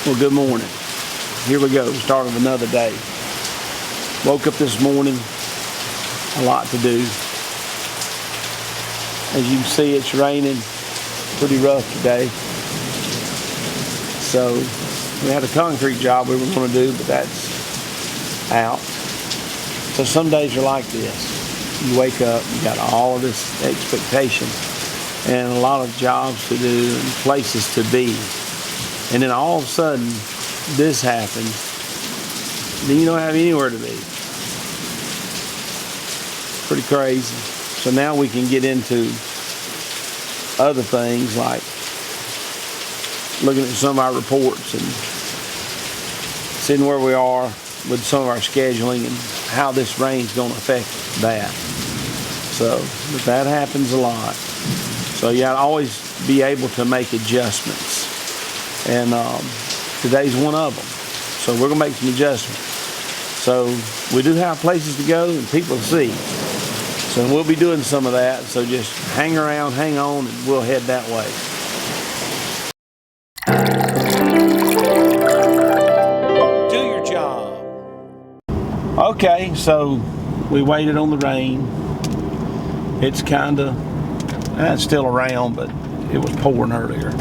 Well, good morning. Here we go, start of another day. Woke up this morning, a lot to do. As you can see, it's raining pretty rough today. So we had a concrete job we were going to do, but that's out. So some days are like this. You wake up, you got all of this expectation and a lot of jobs to do and places to be. And then all of a sudden, this happens. Then you don't have anywhere to be. Pretty crazy. So now we can get into other things like looking at some of our reports and seeing where we are with some of our scheduling and how this rain's going to affect that. So, but that happens a lot. So you got to always be able to make adjustments. And today's one of them. So we're going to make some adjustments. So we do have places to go and people to see. So we'll be doing some of that. So just hang around, hang on, and we'll head that way. Do your job. Okay, so we waited on the rain. It's still around, but it was pouring earlier.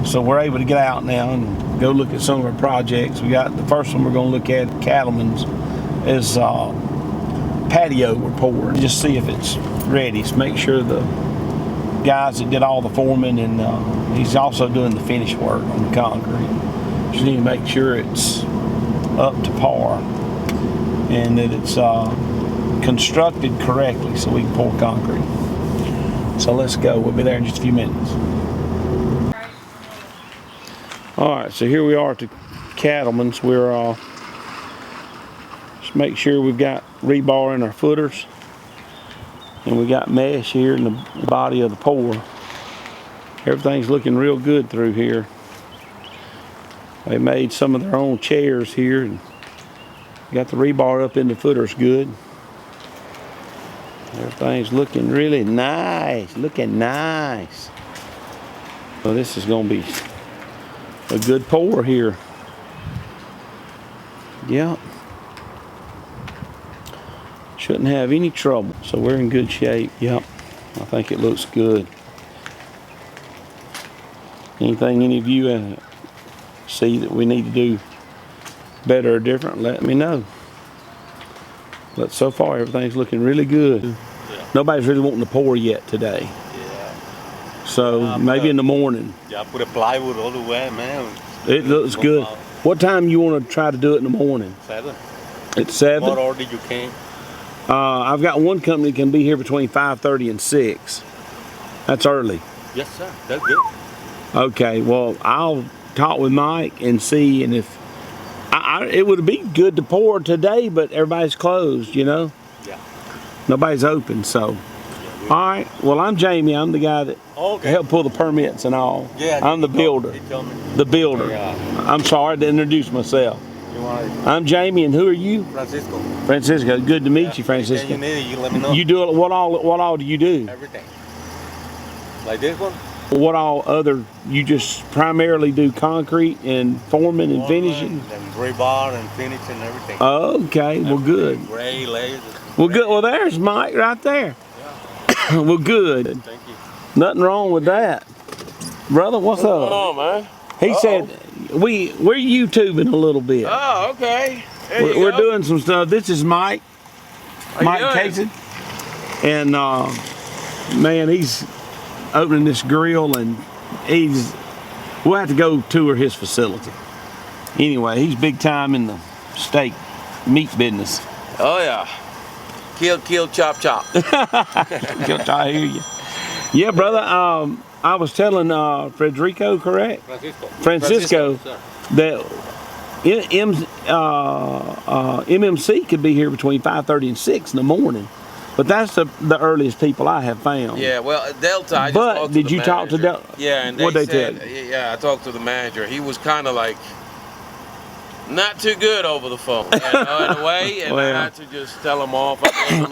So we're able to get out now and go look at some of our projects. We got the first one we're going to look at, Cattleman's, is patio we're pouring. Just see if it's ready. So make sure the guys that did all the forming and he's also doing the finish work on the concrete. Just need to make sure it's up to par and that it's constructed correctly so we can pour concrete. So let's go. We'll be there in just a few minutes. Alright, so here we are at the Cattleman's. We're just make sure we've got rebar in our footers. And we got mesh here in the body of the pour. Everything's looking real good through here. They made some of their own chairs here. And got the rebar up in the footers good. Everything's looking really nice. Looking nice. So this is going to be a good pour here. Yep. Shouldn't have any trouble. So we're in good shape. Yep. I think it looks good. Anything any of you see that we need to do better or different, let me know. But so far everything's looking really good. Yeah. Nobody's really wanting to pour yet today. Yeah. So maybe in the morning. Yeah, I put a plywood all the way, man. It looks good. What time you want to try to do it in the morning? 7. At 7? What order you can? I've got one company that can be here between 5:30 and 6. That's early. Yes, sir. That's good. Okay, well, I'll talk with Mike and see, and if it would be good to pour today, but everybody's closed, you know? Yeah. Nobody's open, so. All right, well, I'm Jamie. I'm the guy that helped pull the permits and all. Yeah, I'm the builder. The builder. Yeah. I'm sorry to introduce myself. I'm Jamie, and who are you? Francisco. Francisco. Good to meet you, Francisco. You need it, you let me know. You do it. What all do you do? Everything. Like this one? What all other? You just primarily do concrete and forming and finishing? And rebar and finish and everything. Okay, well, good. Gray layers. Well, good. Well, there's Mike right there. Yeah. Well, good. Thank you. Nothing wrong with that, brother. What's up? What's going on, man? He said we're YouTubing a little bit. Oh, okay. We're doing some stuff. This is Mike. Mike Casey. And man, he's opening this grill, and we'll have to go tour his facility. Anyway, he's big time in the steak meat business. Oh yeah. Kill, chop, chop. I hear you. Yeah, brother. I was telling Frederico, correct? Francisco that MMC could be here between 5:30 and 6 in the morning. But that's the earliest people I have found. Yeah, well, Delta, I just but talked to did the you manager. talk to Delta? Yeah, and what'd they tell you? Yeah, I talked to the manager. He was kind of like not too good over the phone, you know, in a way, and well, I had to just tell him off.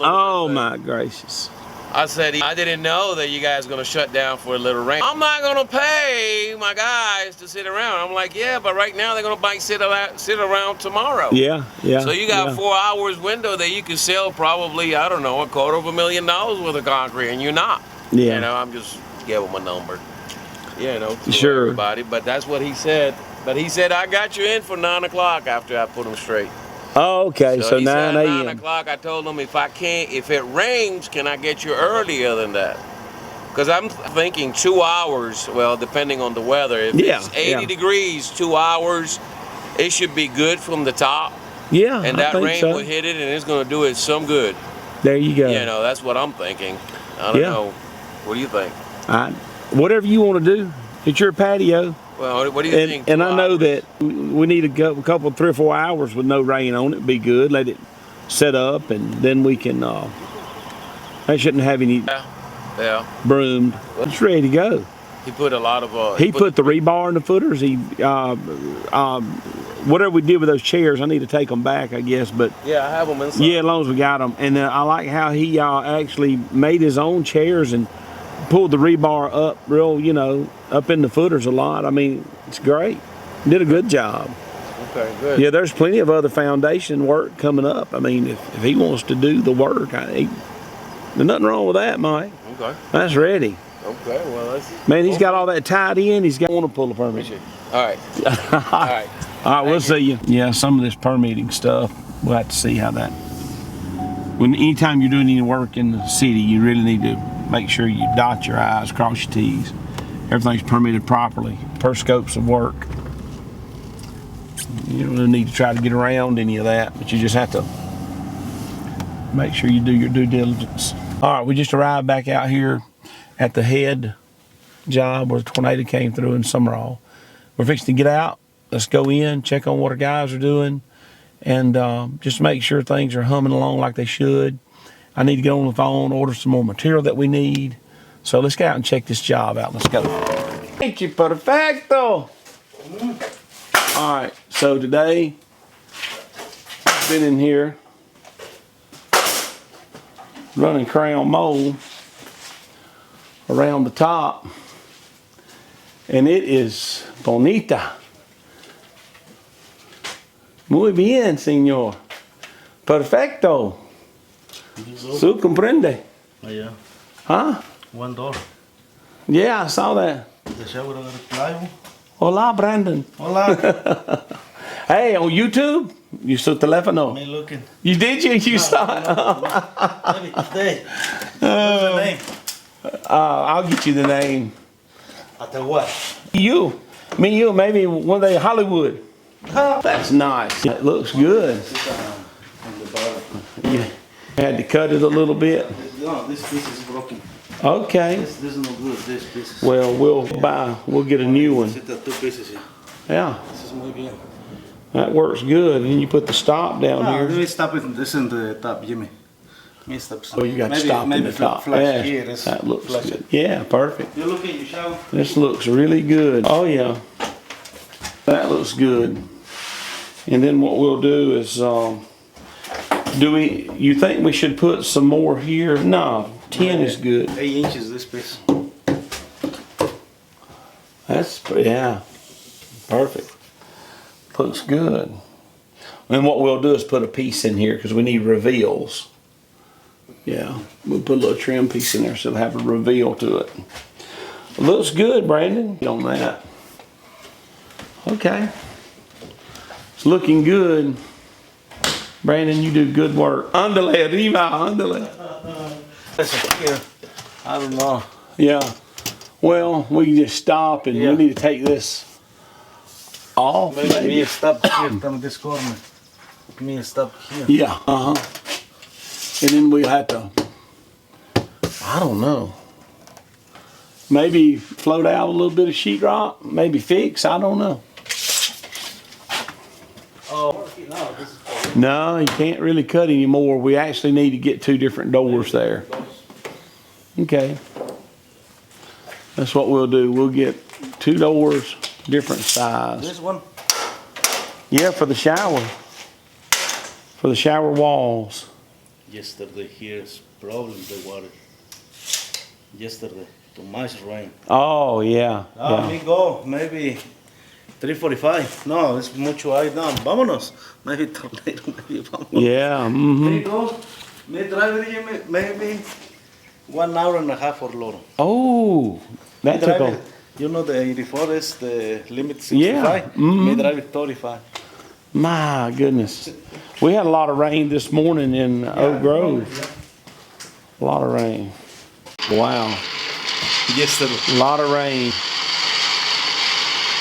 Oh my gracious! I said, I didn't know that you guys gonna shut down for a little rain. I'm not gonna pay my guys to sit around. I'm like, yeah, but right now they're gonna sit around tomorrow. Yeah, yeah. So you got yeah. 4 hours window that you can sell probably, I don't know, $250,000 worth of concrete, and you're not. Yeah. You know, I'm just giving them a number. You know, to Sure. everybody. But that's what he said. But he said, I got you in for 9 o'clock after I put them straight. Oh, okay. So he 9 said 9 a.m. o'clock. I told him if it rains, can I get you earlier than that? Because I'm thinking 2 hours. Well, depending on the weather. If it's 80 degrees, 2 hours, it should be good from the top. Yeah, And that rain will hit it, and it's going to do it some good. There you go. You know, that's what I'm thinking. I don't know. What do you think? Whatever you want to do. It's your patio. Well, what do you think? And I know that we need a couple, 3 or 4 hours with no rain on it. Be good. Let it set up, and then we can. I shouldn't have any broomed. It's ready to go. He put a lot of. He put the rebar in the footers. He whatever we did with those chairs, I need to take them back, I guess. But yeah, I have them inside. Yeah, as long as we got them. And I like how he actually made his own chairs and pulled the rebar up real, up in the footers a lot. I mean, it's great. Did a good job. Okay, good. Yeah, there's plenty of other foundation work coming up. I mean, if he wants to do the work, there's nothing wrong with that, Mike. Okay. That's ready. Okay, well, that's... Man, he's got all that tied in. He's got to pull a permit. All right. All right. All right, we'll see you. Yeah, some of this permitting stuff, we'll have to see how that... Anytime you're doing any work in the city, you really need to make sure you dot your I's, cross your T's. Everything's permitted properly, per scopes of work. You don't need to try to get around any of that, but you just have to make sure you do your due diligence. All right, we just arrived back out here at the head job where the tornado came through in Summerall. We're fixing to get out. Let's go in, check on what our guys are doing, and just make sure things are humming along like they should. I need to get on the phone, order some more material that we need. So let's get out and check this job out. Let's go. Thank you, perfecto. All right, so today, I've been in here running crayon mold around the top, and it is bonita. Muy bien, señor. Perfecto. Su comprende. Oh, yeah. Huh? $1. Yeah, I saw that. The shower got a plywood. Hola, Brandon. Hola. Hey, on YouTube? You saw teléfono. Me looking. You did you? You saw it? Maybe today. What's the name? I'll get you the name. After what? You. Me, you, maybe one day Hollywood. That's nice. It looks good. You had to cut it a little bit. No, this piece is broken. Okay. This is no good. This piece is. Well, we'll get a new one. Two pieces here. Yeah, This is muy bien. that works good. And you put the stop down No, here. let me stop it. This in the top, Jimmy. Let me stop. Oh, you got to stop in the top. Flash Yeah, here. This that looks flash good. it. Yeah, perfect. You look in your shower. This looks really good. Oh yeah, that looks good. And then what we'll do is, you think we should put some more here? No, 10 is good. 8 inches this piece. Yeah, perfect. Looks good. And what we'll do is put a piece in here because we need reveals. Yeah, we'll put a little trim piece in there so it'll have a reveal to it. Looks good, Brandon, on that. Okay. It's looking good. Brandon, you do good work. Andale, arriba, andale. Here. I don't know. Yeah. Well, we can just stop and we need to take this off. Maybe me stop here from this corner. Me stop here. Yeah, and then we'll have to, I don't know, maybe float out a little bit of sheetrock, maybe fix, I don't know. Oh, no, this is No, you can't really cut anymore. We actually need to get 2 different doors there. Okay. That's what we'll do. We'll get 2 doors, different size. this one. Yeah, for the shower. For the shower walls. Yesterday here's problem the water. yesterday. Too much rain. Oh, yeah. Ah, Yeah. me go maybe 3:45. No, it's mucho ahí. No, vámonos. Maybe tornado. Maybe vámonos. Yeah. Me Mm-hmm. go. Me drive maybe 1 hour and a half or Loro. Oh, that took Drive a... it. You know the 84 is the limit 65. Yeah, mhm. Me drive it 35. My goodness. We had a lot of rain this morning in Oak Grove. A lot of rain. Wow. Yesterday. A lot of rain.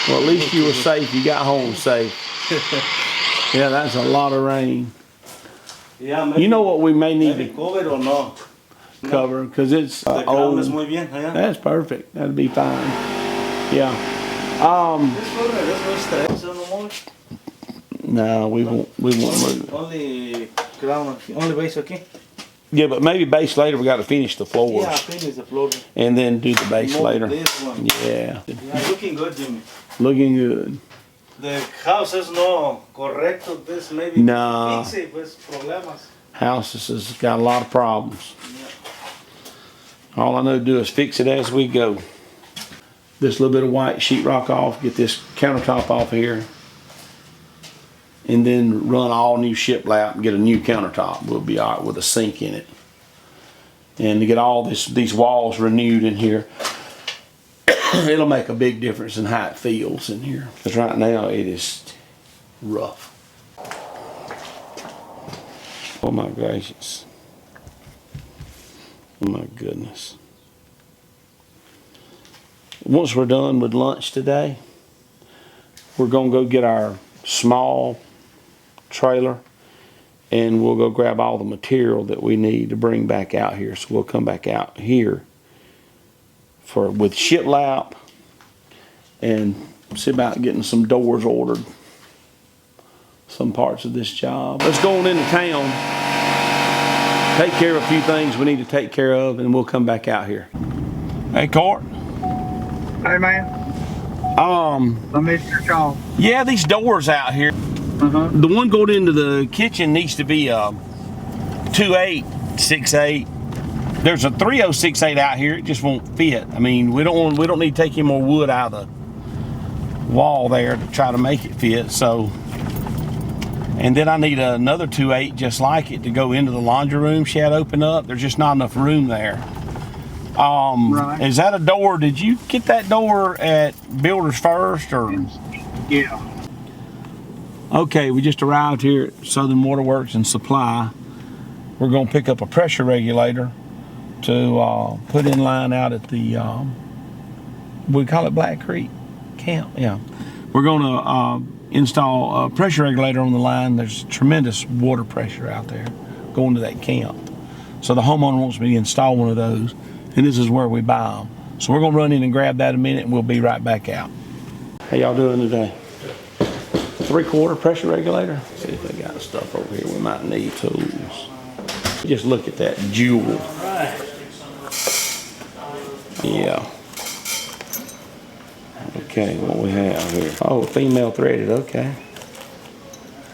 Well, at least you were safe. You got home safe. Yeah, that's a lot of rain. Yeah, maybe, You know what we may need maybe to cover or no. cover? Because it's The ground is old. muy bien allá. That's perfect. That'd be fine. Yeah. There's no stress no more. No, we won't move. Only ground, only base, okay? Yeah, but maybe base later. We got to finish the floors Yeah, finish the floor. and then do the base More later. This one. Yeah, Yeah, looking good, Jimmy. looking good. The house is no correcto. This maybe No. fix it with problemas. Houses has got a lot of problems. All I know to do is fix it as we go. This little bit of white sheetrock off, get this countertop off here, and then run all new shiplap and get a new countertop. We'll be all right with a sink in it. And to get all these walls renewed in here, it'll make a big difference in how it feels in here. Because right now it is rough. Oh my gracious. Oh my goodness. Once we're done with lunch today, we're gonna go get our small trailer and we'll go grab all the material that we need to bring back out here. So we'll come back out here with shiplap and see about getting some doors ordered. Some parts of this job. Let's go on into town, take care of a few things we need to take care of, and we'll come back out here. Hey, Court. Hey man, I missed your call. Yeah, these doors out here. The one going into the kitchen needs to be a 2868. There's a 3068 out here. It just won't fit. I mean, we don't need to take any more wood out of the wall there to try to make it fit. So. And then I need another 2.8 just like it to go into the laundry room she had open up. There's just not enough room there. Right. Is that a door? Did you get that door at Builders First or? Yeah. Okay, we just arrived here at Southern Waterworks and Supply. We're gonna pick up a pressure regulator to put in line out at the, we call it Black Creek Camp, yeah. We're gonna install a pressure regulator on the line. There's tremendous water pressure out there going to that camp. So the homeowner wants me to install one of those, and this is where we buy them. So we're gonna run in and grab that in a minute and we'll be right back out. How y'all doing today? 3/4 pressure regulator. See if they got stuff over here we might need tools. Just look at that jewel. Yeah. Okay, what we have here. Oh, female threaded, okay.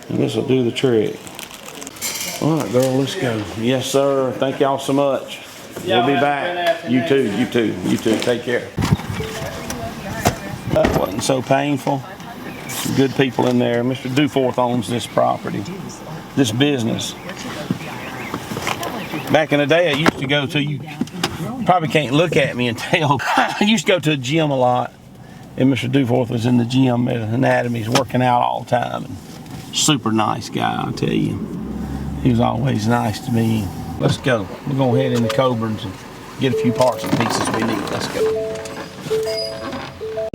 And this will do the trick. All right, girl, let's go. Yes, sir. Thank y'all so much. We'll be back. You too, you too, you too. Take care. That wasn't so painful. Some good people in there. Mr. Duforth owns this property, this business. Back in the day, I used to go to, you probably can't look at me and tell, I used to go to a gym a lot, and Mr. Duforth was in the gym at Anatomy. He's working out all the time. And super nice guy, I'll tell you. He was always nice to me. Let's go. We're going to head into Coburn's and get a few parts and pieces we need. Let's go.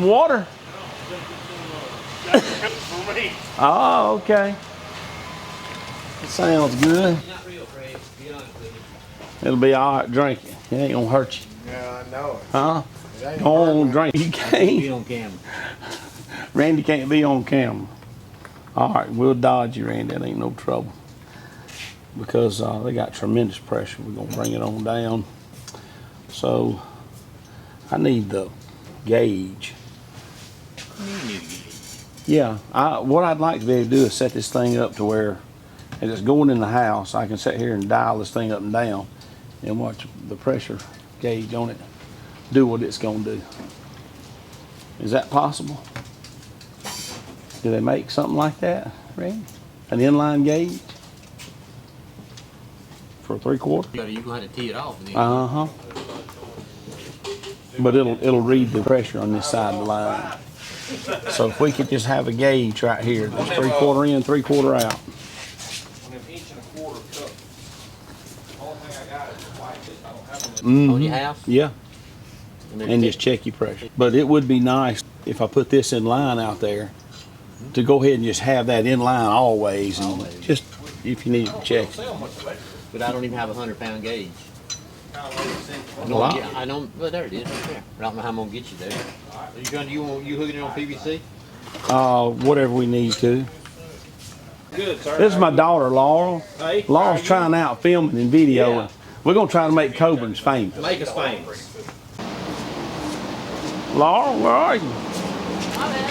Water? Oh, okay. That sounds good. It'll be all right drinking. It ain't gonna hurt you. Yeah, I know it. Huh? Go on, drink. You can't. Be on camera. Randy can't be on camera. All right, we'll dodge you, Randy. That ain't no trouble. Because they got tremendous pressure. We're gonna bring it on down. So I need the gauge. Yeah, what I'd like to be able to do is set this thing up to where as it's going in the house, I can sit here and dial this thing up and down and watch the pressure gauge on it. do what it's gonna do. Is that possible? Do they make something like that, Randy? An inline gauge? For a 3/4? You're gonna have to tee it off. Uh-huh. But it'll read the pressure on this side of the line. So if we could just have a gauge right here, that's 3/4 in, 3/4 out. On your house? Yeah. And just check your pressure. But it would be nice if I put this in line out there to go ahead and just have that in line always, and just if you need to check. But I don't even have a 100-pound gauge. I don't. Well, there it is, right there. I don't know how I'm gonna get you there. You hooking it on PVC? Whatever we need to. Good, sir. This is my daughter, Laurel. Hey, Laurel's trying out filming and videoing. We're gonna try to make Coburn's famous. Make us famous. Laurel, where are you?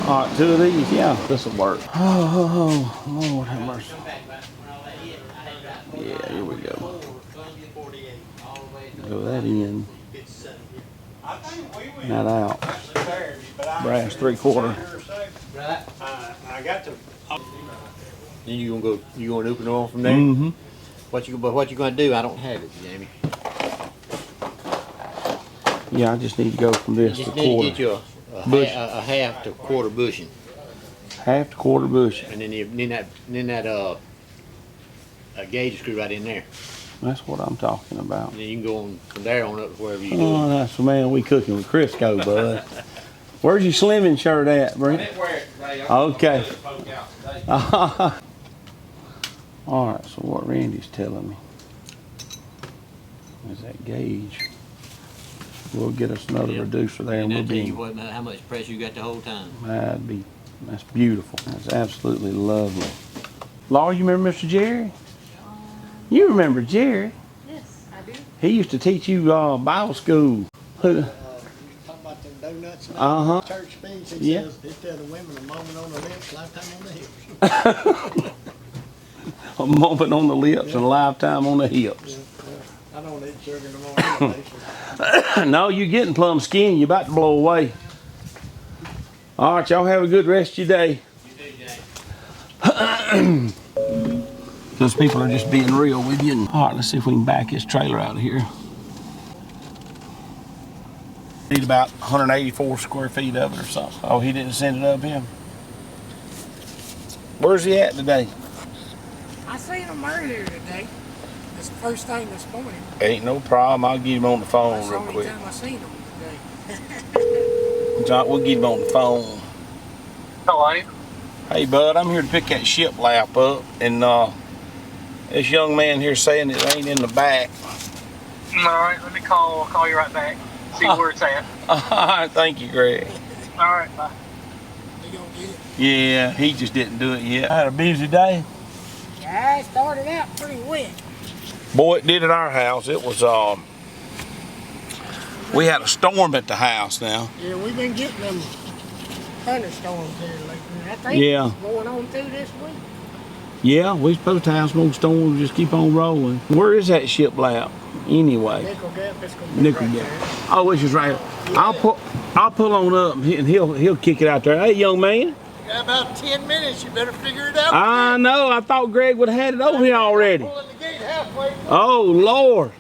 All right, 2 of these, yeah, this will work. Oh, Lord have mercy. Yeah, here we go. Go that in, that out. Brass 3/4. Right. I got to. Then you gonna open it on from there? Mm-hmm. What you gonna do? I don't have it, Jamie. Yeah, I just need to go from this You to just need to quarter. get you Bush. a half to quarter bushing, Half to quarter bushing. and then that a gauge screw right in there. That's what I'm talking about. And then you can go on from there on up to wherever you Oh, do. that's the man we cooking with Crisco, bud. Where's your slimming shirt at, Brent? Okay. All right, so what Randy's telling me is that gauge will get us another reducer there, and And we'll that'll tell you be, how much pressure you got the whole time. that's beautiful. That's absolutely lovely. Laura, you remember Mr. Jerry? You remember Jerry? Yes, I do. He used to teach you Bible school. Talking about them donuts and Uh-huh. church speech, he Yeah. says, they tell the women a moment on the lips, lifetime on the hips. A moment on the lips and a lifetime on the hips. I don't eat sugar no more anyway. No, you getting plumb skinny. You about to blow away. All right, y'all have a good rest of your day. Those people are just being real with you. All right, let's see if we can back his trailer out of here. Need about 184 square feet of it or something. Oh, he didn't send it up him? Where's he at today? I seen him earlier today. That's the first thing this morning. Ain't no problem. I'll get him on the phone That's the real only quick. time I seen him today. John, we'll get him on the phone. Hello. Hey, bud, I'm here to pick that ship lap up, and this young man here saying it ain't in the back. All right, let me call you right back. See where it's at. All right, thank you, Greg. All right, bye. They gonna get it. Yeah, he just didn't do it yet. I had a busy day. Yeah, it started out pretty wet. Boy, it did at our house. It was, we had a storm at the house now. Yeah, we've been getting them thunderstorms here lately. I think Yeah. it's going on through this week. Yeah, we supposed to have some storms, just keep on rolling. Where is that ship lap, anyway? Nickel Gap, it's gonna be Nickel right Gap. there. Oh, it's just right here. I'll pull on up, and he'll kick it out there. Hey, young man. You got about 10 minutes, you better figure it out. I know. I thought Greg would have had it over here already. Pulling the gate halfway. Oh, Lord.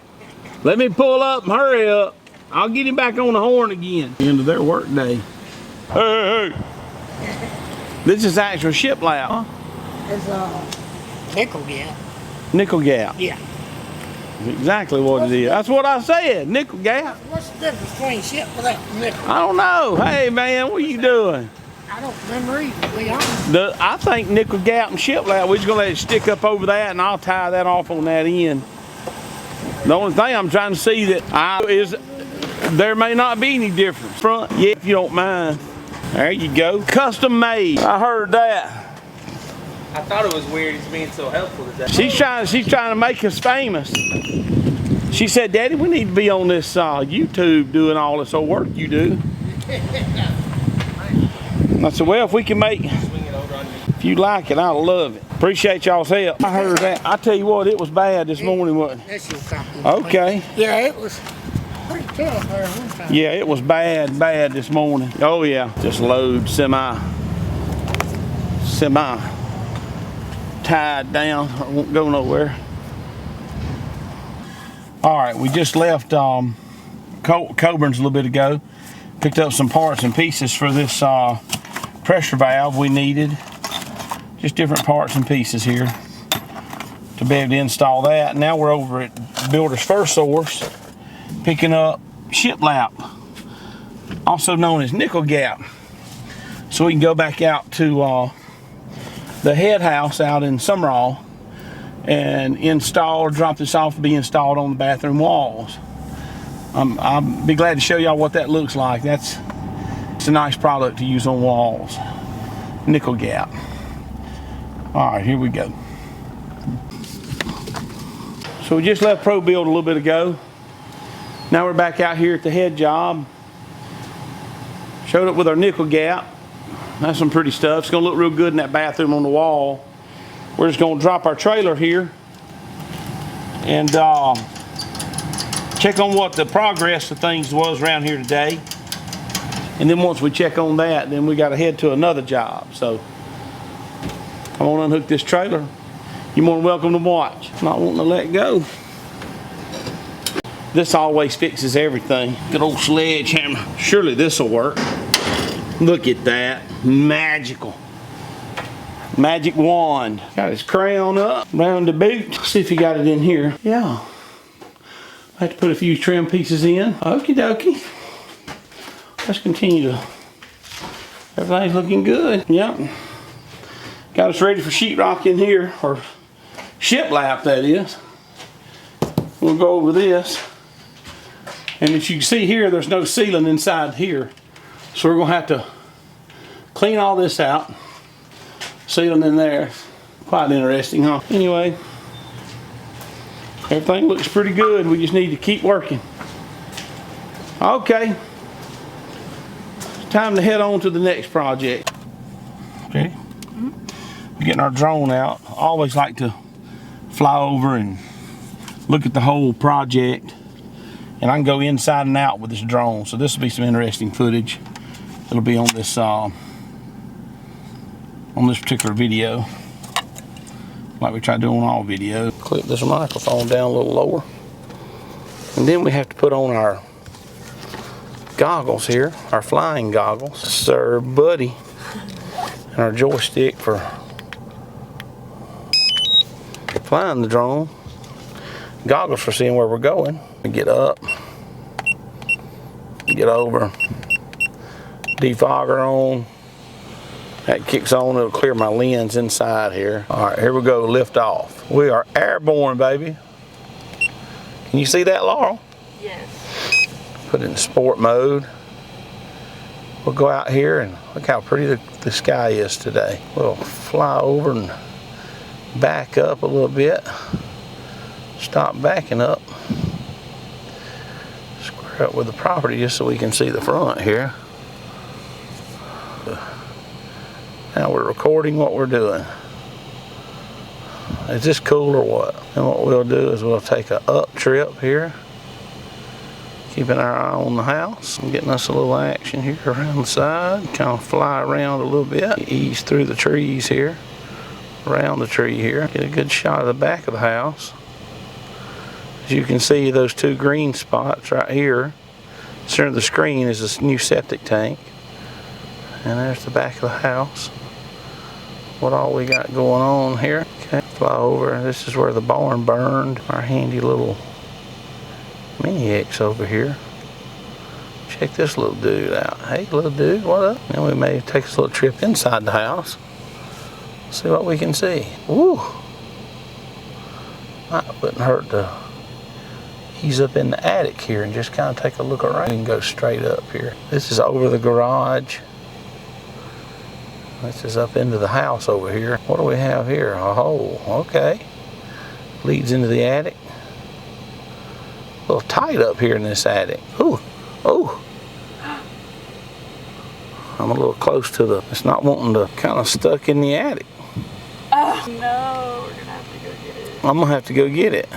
Let me pull up and hurry up. I'll get him back on the horn again. End of their work day. Hey. This is actual ship lap, huh? It's Nickel Gap. Nickel Gap. Yeah. Exactly what it is. That's what I said. Nickel Gap. What's the difference between ship without nickel? I don't know. Hey, man, what are you doing? I don't remember either, to be honest. I think Nickel Gap and ship lap, we're just going to let it stick up over that, and I'll tie that off on that end. The only thing I'm trying to see is there may not be any difference. Front, yeah, if you don't mind. There you go. Custom made. I heard that. I thought it was weird he's being so helpful today. She's trying to make us famous. She said, Daddy, we need to be on this YouTube doing all this old work you do. I said, well, if we can make, if you like it, I'll love it. Appreciate y'all's help. I heard that. I tell you what, it was bad this morning, wasn't it? That's your copy. Okay. Yeah, it was pretty tough there one time. Yeah, it was bad this morning. Oh yeah, just load semi tied down. I won't go nowhere. All right, we just left Coburn's a little bit ago. Picked up some parts and pieces for this pressure valve we needed. Just different parts and pieces here to be able to install that. Now we're over at Builder's First Source picking up shiplap, also known as nickel gap. So we can go back out to the head house out in Summerall and install or drop this off to be installed on the bathroom walls. I'll be glad to show y'all what that looks like. It's a nice product to use on walls. Nickel gap. All right, here we go. So we just left Pro Build a little bit ago. Now we're back out here at the head job. Showed up with our nickel gap. That's some pretty stuff. It's gonna look real good in that bathroom on the wall. We're just gonna drop our trailer here and check on what the progress of things was around here today. And then once we check on that, then we gotta head to another job. So I'm gonna unhook this trailer. You're more than welcome to watch. Not wanting to let go. This always fixes everything. Good old sledgehammer. Surely this will work. Look at that. Magical. Magic wand. Got his crown up, round the boot. See if he got it in here. Yeah. I have to put a few trim pieces in. Okie dokie. Let's continue to. Everything's looking good. Yep. Got us ready for sheetrock in here, or shiplap that is. We'll go over this. And as you can see here, there's no sealing inside here. So we're gonna have to clean all this out. Sealing in there. Quite interesting, huh? Anyway, everything looks pretty good. We just need to keep working. Okay. Time to head on to the next project. Okay. We're getting our drone out. I always like to fly over and look at the whole project. And I can go inside and out with this drone. So this will be some interesting footage. It'll be on this particular video, like we try to do on all videos. Clip this microphone down a little lower, and then we have to put on our goggles here, our flying goggles. This is our buddy, and our joystick for flying the drone. Goggles for seeing where we're going. We get up, get over, defogger on. That kicks on, it'll clear my lens inside here. All right, here we go, lift off. We are airborne, baby. Can you see that, Laurel? Yes. Put it in sport mode. We'll go out here and look how pretty the sky is today. We'll fly over and back up a little bit. Stop backing up. Square up with the property just so we can see the front here. Now we're recording what we're doing. Is this cool or what? And what we'll do is we'll take a up trip here. Keeping our eye on the house. I'm getting us a little action here around the side. Kind of fly around a little bit. Ease through the trees here. Around the tree here. Get a good shot of the back of the house. As you can see, those two green spots right here. Center of the screen is this new septic tank. And there's the back of the house. What all we got going on here. Okay, fly over. This is where the barn burned. Our handy little Mini X over here. Check this little dude out. Hey, little dude, what up? Then we may take us a little trip inside the house. See what we can see. Woo! That wouldn't hurt to ease up in the attic here and just kind of take a look around. We can go straight up here. This is over the garage. This is up into the house over here. What do we have here? A hole. Okay. Leads into the attic. A little tight up here in this attic. Ooh. Ooh. I'm a little close to the, it's not wanting to, kind of stuck in the attic. Oh, no. We're going to have to go get it. I'm going to have to go get it.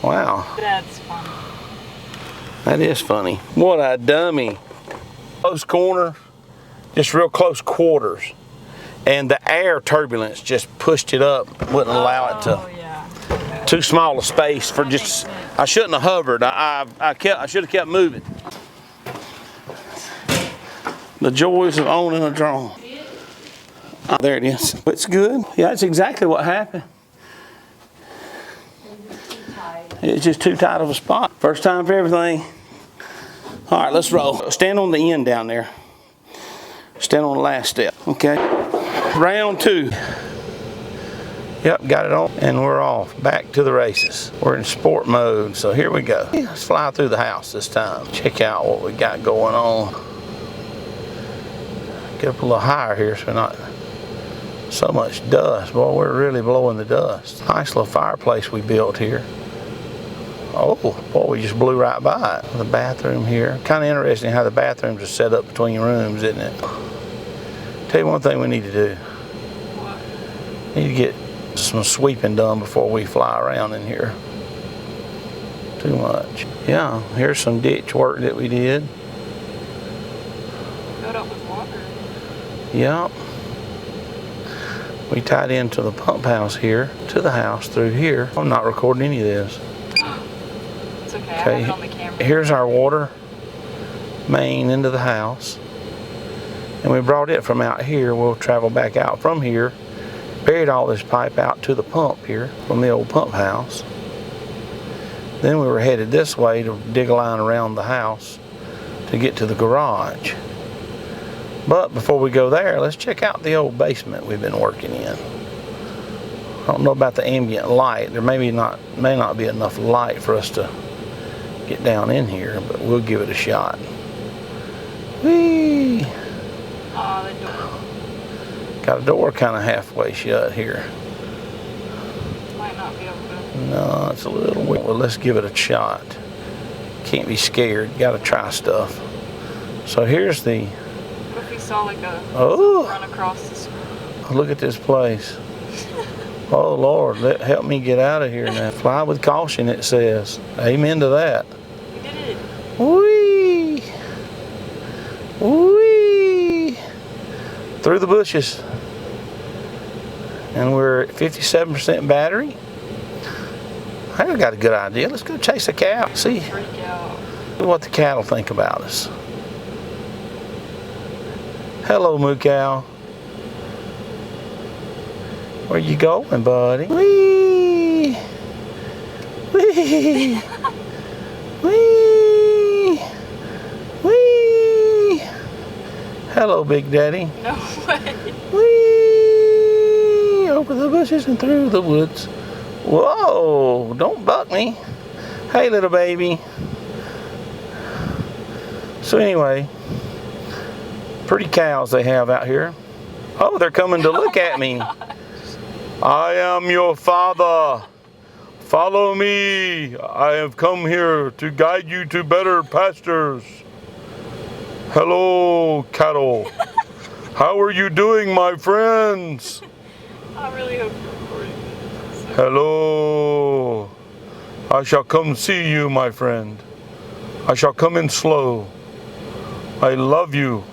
Wow. That's funny. That is funny. What a dummy. Close corner, just real close quarters. And the air turbulence just pushed it up, wouldn't allow it to. Oh, yeah. Too small a space for just, I shouldn't have hovered. I should have kept moving. The joys of owning a drone. Oh, there it is. It's good. Yeah, that's exactly what happened. It's just too tight of a spot. First time for everything. All right, let's roll. Stand on the end down there. Stand on the last step, okay? Round 2. Yep, got it on, and we're off. Back to the races. We're in sport mode, so here we go. Let's fly through the house this time. Check out what we got going on. Get up a little higher here so we're not so much dust. Boy, we're really blowing the dust. Nice little fireplace we built here. Oh, boy, we just blew right by it. The bathroom here. Kind of interesting how the bathrooms are set up between rooms, isn't it? Tell you one thing we need to do. Need to get some sweeping done before we fly around in here. Too much. Yeah, here's some ditch work that we did. Filled up with water. Yep. We tied into the pump house here, to the house through here. I'm not recording any of this. It's okay, I have it on the camera. Here's our water main into the house. And we brought it from out here. We'll travel back out from here. Buried all this pipe out to the pump here from the old pump house. Then we were headed this way to dig a line around the house to get to the garage. But before we go there, let's check out the old basement we've been working in. I don't know about the ambient light. There may not be enough light for us to get down in here, but we'll give it a shot. Whee! Oh, the door. Got a door kind of halfway shut here. Might not be able to. No, it's a little weird. Well, let's give it a shot. Can't be scared. Got to try stuff. So here's the. What if we saw like a run across the screen? Look at this place. Oh Lord, help me get out of here now. Fly with caution, it says. Amen to that. We did it. Whee! Whee! Through the bushes. And we're at 57% battery. I got a good idea. Let's go chase a cow. See what the cattle think about us. Hello, moo cow. Where you going, buddy? Whee! Whee! Whee! Whee! Hello, Big Daddy. No way. Whee! Over the bushes and through the woods. Whoa! Don't buck me. Hey, little baby. So anyway, pretty cows they have out here. Oh, they're coming to look at me. I am your father. Follow me. I have come here to guide you to better pastures. Hello, cattle. How are you doing, my friends? I really hope you're recording this. Hello. I shall come see you, my friend. I shall come in slow. I love you.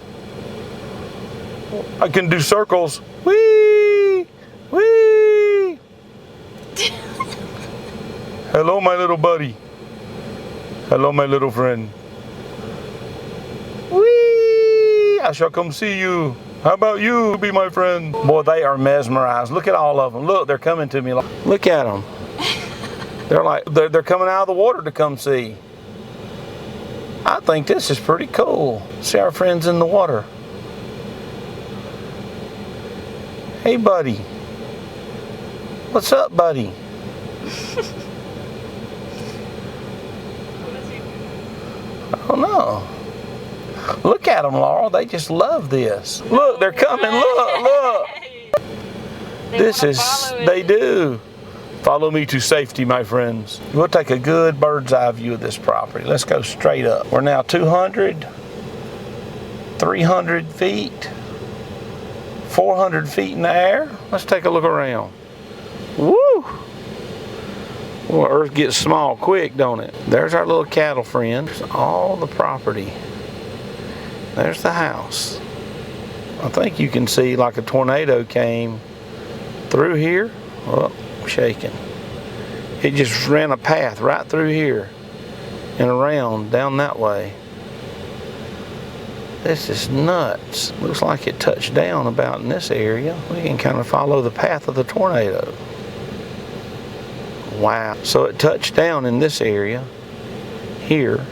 I can do circles. Whee! Whee! Hello, my little buddy. Hello, my little friend. Whee! I shall come see you. How about you? Be my friend. Boy, they are mesmerized. Look at all of them. Look, they're coming to me. Look at them. They're coming out of the water to come see. I think this is pretty cool. See our friends in the water. Hey, buddy. What's up, buddy? I don't know. Look at them, Laurel. They just love this. Look, they're coming. Look. They do. Follow me to safety, my friends. We'll take a good bird's eye view of this property. Let's go straight up. We're now 200, 300 feet, 400 feet in the air. Let's take a look around. Woo! Well, earth gets small quick, don't it? There's our little cattle friend. There's all the property. There's the house. I think you can see like a tornado came through here. Oh, shaking. It just ran a path right through here and around down that way. This is nuts. Looks like it touched down about in this area. We can kind of follow the path of the tornado. Wow. So it touched down in this area here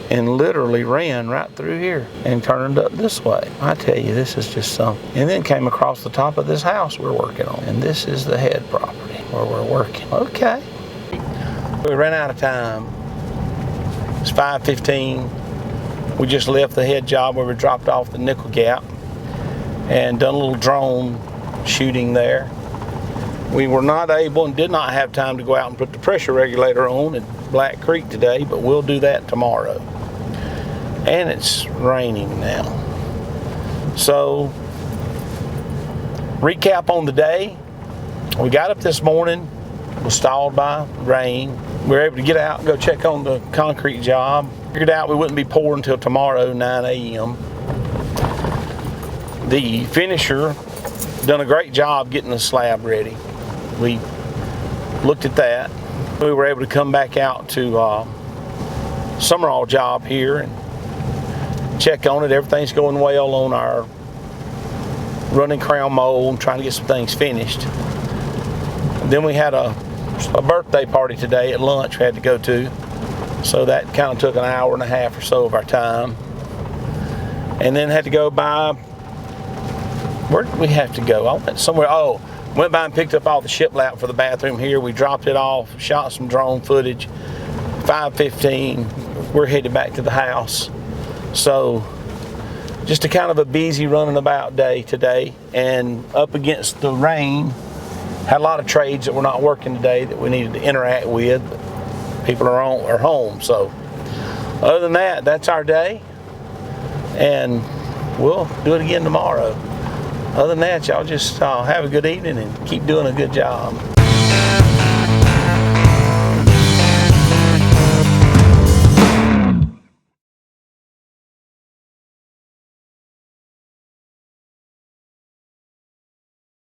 and literally ran right through here and turned up this way. I tell you, this is just something. And then came across the top of this house we're working on. And this is the head property where we're working. Okay. We ran out of time. It's 5:15. We just left the head job where we dropped off the nickel gap and done a little drone shooting there. We were not able and did not have time to go out and put the pressure regulator on at Black Creek today, but we'll do that tomorrow. And it's raining now. So, recap on the day. We got up this morning, was stalled by rain. We were able to get out and go check on the concrete job. Figured out we wouldn't be pouring until tomorrow, 9 a.m. The finisher done a great job getting the slab ready. We looked at that. We were able to come back out to Summerall job here and check on it. Everything's going well on our running crown mold and trying to get some things finished. And then we had a birthday party today at lunch we had to go to. So that kind of took an hour and a half or so of our time. And then had to go by, where did we have to go? I went somewhere, went by and picked up all the shiplap for the bathroom here. We dropped it off, shot some drone footage. 5:15, we're headed back to the house. So just a kind of a busy running about day today, and up against the rain. Had a lot of trades that were not working today that we needed to interact with. But people are home. So other than that, that's our day. And we'll do it again tomorrow. Other than that, y'all just have a good evening and keep doing a good job.